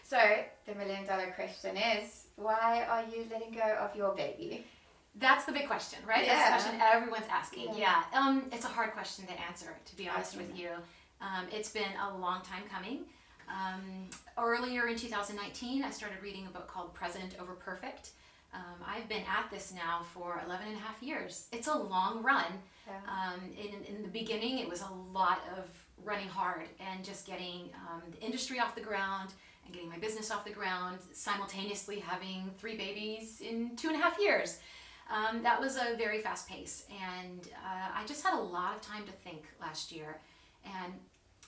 So the $1 million question is, why are you letting go of your baby? That's the big question, right? Yeah. That's the question everyone's asking. Yeah. It's a hard question to answer, to be honest with you. It's been a long time coming. Earlier in 2019, I started reading a book called Present Over Perfect. I've been at this now for 11 and a half years. It's a long run. Yeah. In the beginning, it was a lot of running hard and just getting the industry off the ground and getting my business off the ground, simultaneously having 3 babies in 2.5 years. That was a very fast pace, and I just had a lot of time to think last year. And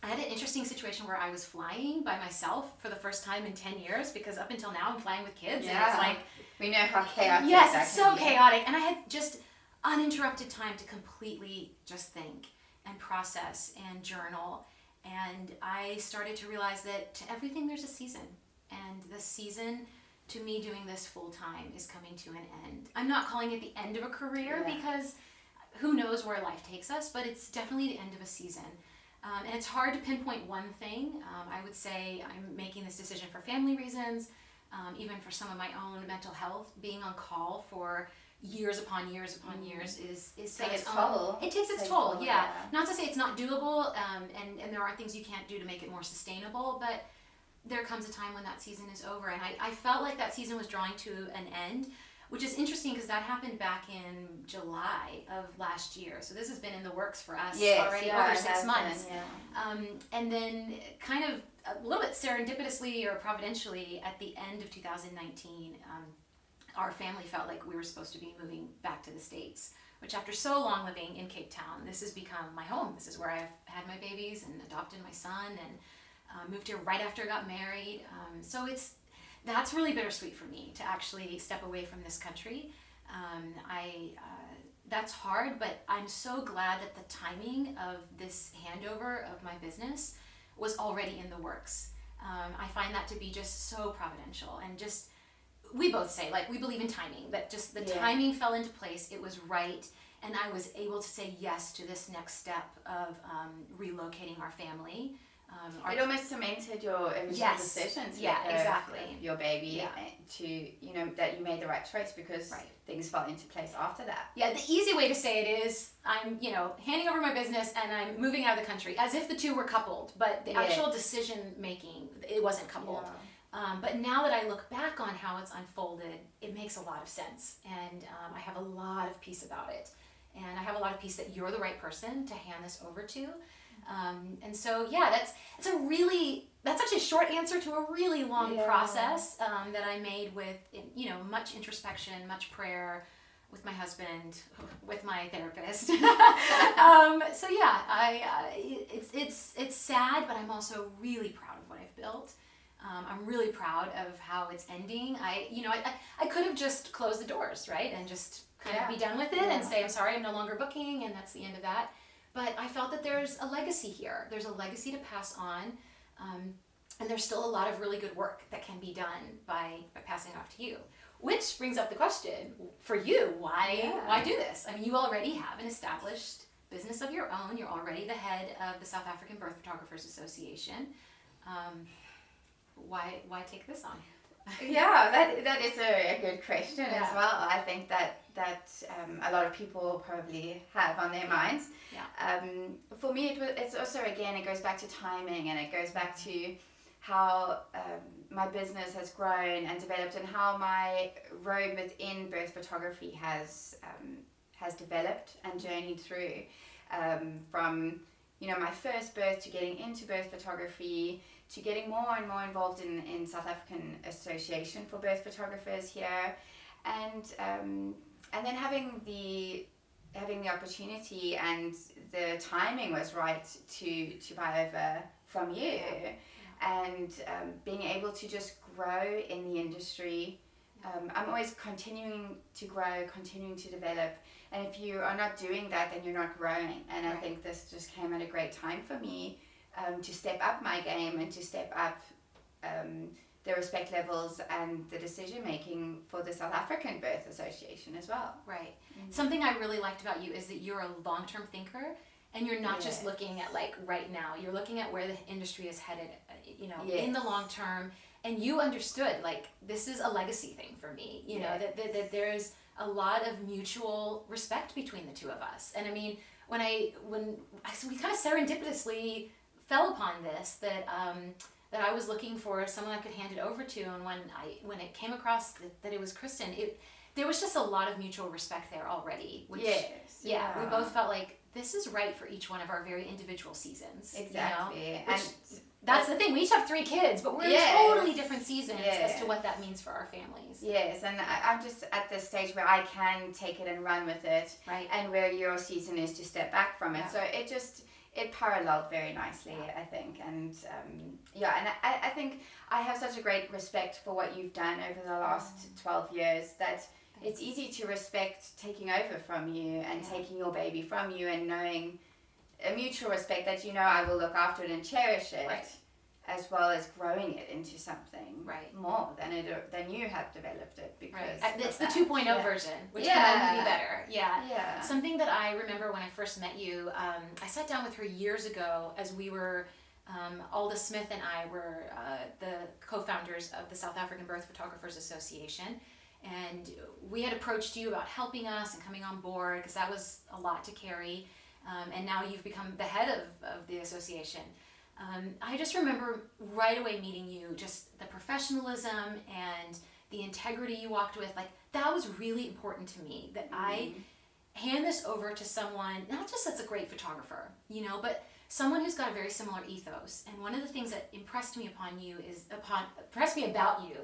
I had an interesting situation where I was flying by myself for the first time in 10 years, because up until now I'm flying with kids. Yeah. And it's like, we know how chaotic yes, that it's can so be. chaotic. And I had just uninterrupted time to completely just think and process and journal. And I started to realize that to everything there's a season. And the season to me doing this full time is coming to an end. I'm not calling it the end of a career, because who knows where life takes us, but it's definitely the end of a season. And it's hard to pinpoint one thing. I would say I'm making this decision for family reasons, even for some of my own mental health. Being on call for years upon years upon years is Takes its own- toll. It takes its Takes toll, toll, yeah. yeah. Not to say it's not doable, and there are things you can't do to make it more sustainable, but there comes a time when that season is over. And I felt like that season was drawing to an end, which is interesting because that happened back in July of last year. So this has been in the works for us already over 6 months. And then kind of a little bit serendipitously or providentially at the end of 2019, our family felt like we were supposed to be moving back to the States, which after so long living in Cape Town, this has become my home. This is where I've had my babies and adopted my son, and moved here right after I got married. So that's really bittersweet for me to actually step away from this country. That's hard, but I'm so glad that the timing of this handover of my business was already in the works. I find that to be just so providential, and just, we both say, like, we believe in timing, that just the timing fell into place, it was right, and I was able to say yes to this next step of relocating our family. It almost cemented your original decision to let go exactly. of your baby, to, that you made the right choice, because things fell into place after that. Yeah, the easy way to say it is I'm, handing over my business and I'm moving out of the country, as if the two were coupled, but the actual decision making, it wasn't coupled. But now that I look back on how it's unfolded, it makes a lot of sense, and I have a lot of peace about it. And I have a lot of peace that you're the right person to hand this over to. And so, that's such a short answer to a really long process that I made with, much introspection, much prayer, with my husband, with my therapist. It's sad, but I'm also really proud of what I've built. I'm really proud of how it's ending. I could have just closed the doors, right, and just kind of be done with it and say, I'm sorry, I'm no longer booking, and that's the end of that. But I felt that there's a legacy here. There's a legacy to pass on, and there's still a lot of really good work that can be done by passing off to you. Which brings up the question for you: why do this? I mean, you already have an established business of your own. You're already the head of the South African Birth Photographers Association. Why take this on? That is a good question as well. I think that a lot of people probably have on their minds. For me, it's also, again, it goes back to timing, and it goes back to how my business has grown and developed, and how my road within birth photography has developed and journeyed through, from my first birth to getting into birth photography, to getting more and more involved in South African Association for Birth Photographers here, and then having the opportunity, and the timing was right to buy over from you, and being able to just grow in the industry. I'm always continuing to grow, continuing to develop, and if you are not doing that, then you're not growing. And I think this just came at a great time for me, to step up my game, and to step up the respect levels and the decision making for the South African Birth Association as well. Right. Mm-hmm. Something I really liked about you is that you're a long-term thinker, and you're not just looking at, like, right now. You're looking at where the industry is headed, in the long term, and you understood, like, this is a legacy thing for me, you know, that there's a lot of mutual respect between the two of us. And I mean, when we kind of serendipitously fell upon this, that I was looking for someone I could hand it over to, and when it came across that it was Kristen, there was just a lot of mutual respect there already. Which, we both felt like this is right for each one of our very individual seasons. Exactly. You know? And that's the thing. We each have 3 kids, but we're in totally different seasons as to what that means for our families. Yes, and I'm just at this stage where I can take it and run with it, right? And where your season is to step back from it. So it paralleled very nicely, I think. And and I think I have such a great respect for what you've done over the last 12 years that it's easy to respect taking over from you and taking your baby from you, and knowing a mutual respect that, you know, I will look after it and cherish it, as well as growing it into something more than you have developed it, because it's the 2.0 version, which can only be better. Yeah. Something that I remember when I first met you, I sat down with her years ago as we were, Alda Smith and I were the co-founders of the South African Birth Photographers Association. And we had approached you about helping us and coming on board, because that was a lot to carry. And now you've become the head of the association. I just remember right away meeting you, just the professionalism and the integrity you walked with. Like, that was really important to me, that I hand this over to someone, not just that's a great photographer, you know, but someone who's got a very similar ethos. And one of the things that impressed me about you,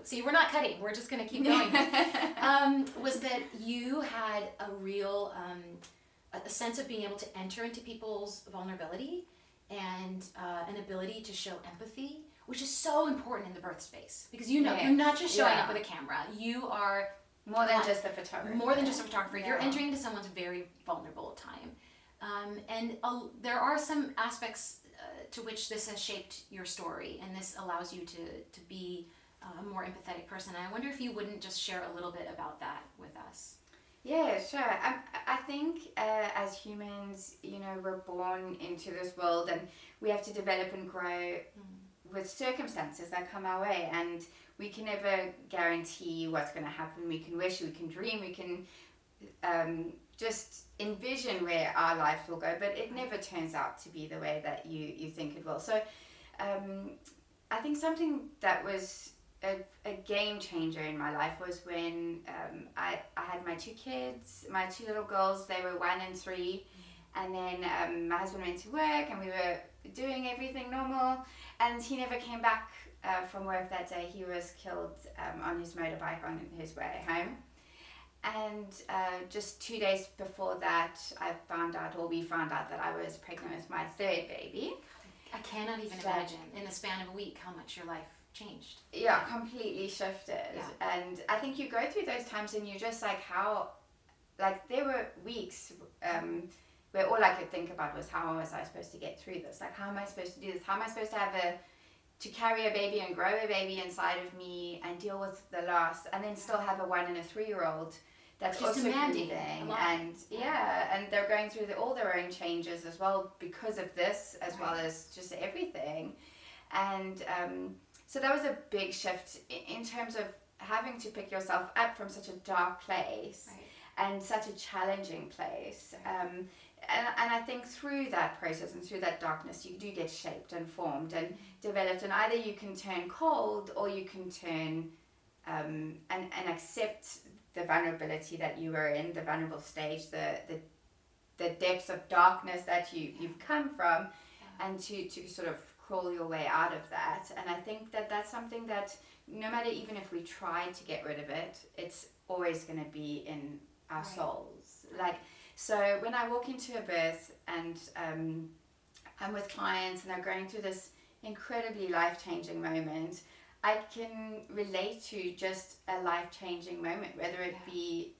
see, we're not cutting, we're just going to keep going, was that you had a real, a sense of being able to enter into people's vulnerability and an ability to show empathy, which is so important in the birth space. Because you're not just showing up with a camera, you are more than just a photographer. You're entering into someone's very vulnerable time. And there are some aspects to which this has shaped your story, and this allows you to be a more empathetic person. And I wonder if you wouldn't just share a little bit about that with us. Yeah, sure. I think as humans, you know, we're born into this world, and we have to develop and grow with circumstances that come our way, and we can never guarantee what's going to happen. We can wish, we can dream, we can just envision where our lives will go, but it never turns out to be the way that you think it will. So I think something that was a game changer in my life was when I had my 2 kids, my 2 little girls. They were 1 and 3, and then my husband went to work, and we were doing everything normal, and he never came back from work that day. He was killed on his motorbike on his way home. And just 2 days before that, we found out that I was pregnant with my 3rd baby. I cannot even imagine in the span of a week how much your life changed. Yeah, completely shifted. Yeah. And I think you go through those times, and you're just like, there were weeks where all I could think about was, how was I supposed to get through this? Like, how am I supposed to do this? How am I supposed to carry a baby and grow a baby inside of me and deal with the loss, and then still have a 1 and a 3-year-old that's just also demanding grieving, and they're going through all their own changes as well because of this, as well as just everything. And so that was a big shift in terms of having to pick yourself up from such a dark place and such a challenging place. And I think through that process and through that darkness, you do get shaped and formed and developed, and either you can turn cold, or you can turn and accept the vulnerability that you were in, the vulnerable stage, the depths of darkness that you've come from, and to sort of crawl your way out of that. And I think that that's something that, no matter, even if we try to get rid of it, it's always going to be in our souls. Like, so when I walk into a birth and I'm with clients and they're going through this incredibly life-changing moment, I can relate to just a life-changing moment, whether it be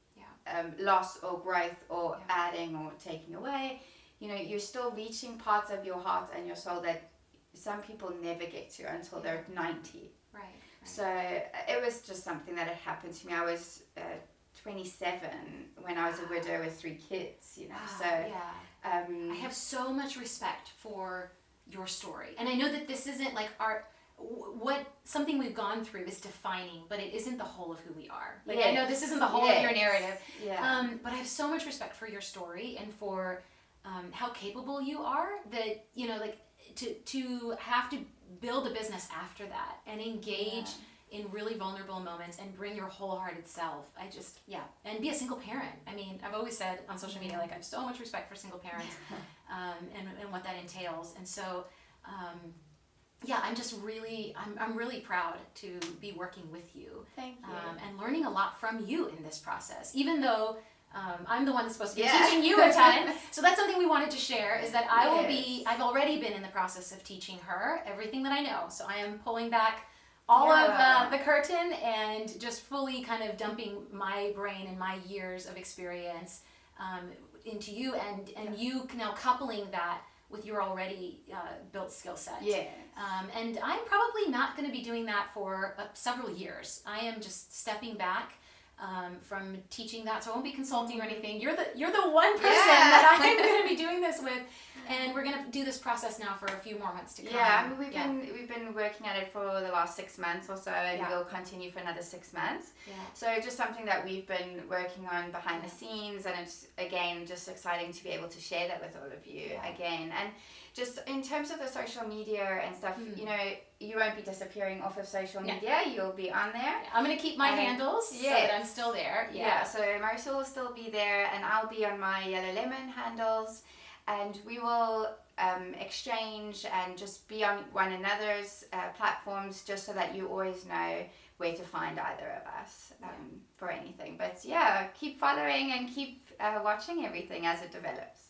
loss or growth or adding or taking away. You know, you're still reaching parts of your heart and your soul that some people never get to until they're 90. Right. So it was just something that had happened to me. I was 27 when I was a widow with 3 kids, you know. I have so much respect for your story, and I know that this isn't like what something we've gone through is defining, but it isn't the whole of who we are. Like, yes. I know this isn't the whole of your narrative, yeah. but I have so much respect for your story and for how capable you are, that, you know, like to have to build a business after that and engage in really vulnerable moments and bring your wholehearted self. I just, and be a single parent. I mean, I've always said on social media, like, I have so much respect for single parents and what that entails. And so, I'm just really, I'm really proud to be working with you. Thank you. And learning a lot from you in this process, even though I'm the one that's supposed to be teaching you a ton. So that's something we wanted to share, is that I've already been in the process of teaching her everything that I know. So I am pulling back all of the curtain and just fully kind of dumping my brain and my years of experience into you, and you now coupling that with your already built skill set. Yeah. And I'm probably not going to be doing that for several years. I am just stepping back from teaching that, so I won't be consulting or anything. You're the one person that I'm going to be doing this with, and we're going to do this process now for a few more months to come. Yeah, I mean, we've been working at it for the last 6 months or so, and we'll continue for another 6 months. Yeah. So just something that we've been working on behind the scenes, and it's, again, just exciting to be able to share that with all of you again. And just in terms of the social media and stuff, you know, you won't be disappearing off of social media. You'll be on there. Yeah. I'm going to keep my handles so that I'm still there. Yeah, so Marisol will still be there, and I'll be on my Yellow Lemon handles, and we will exchange and just be on one another's platforms, just so that you always know where to find either of us for anything. But keep following and keep watching everything as it develops.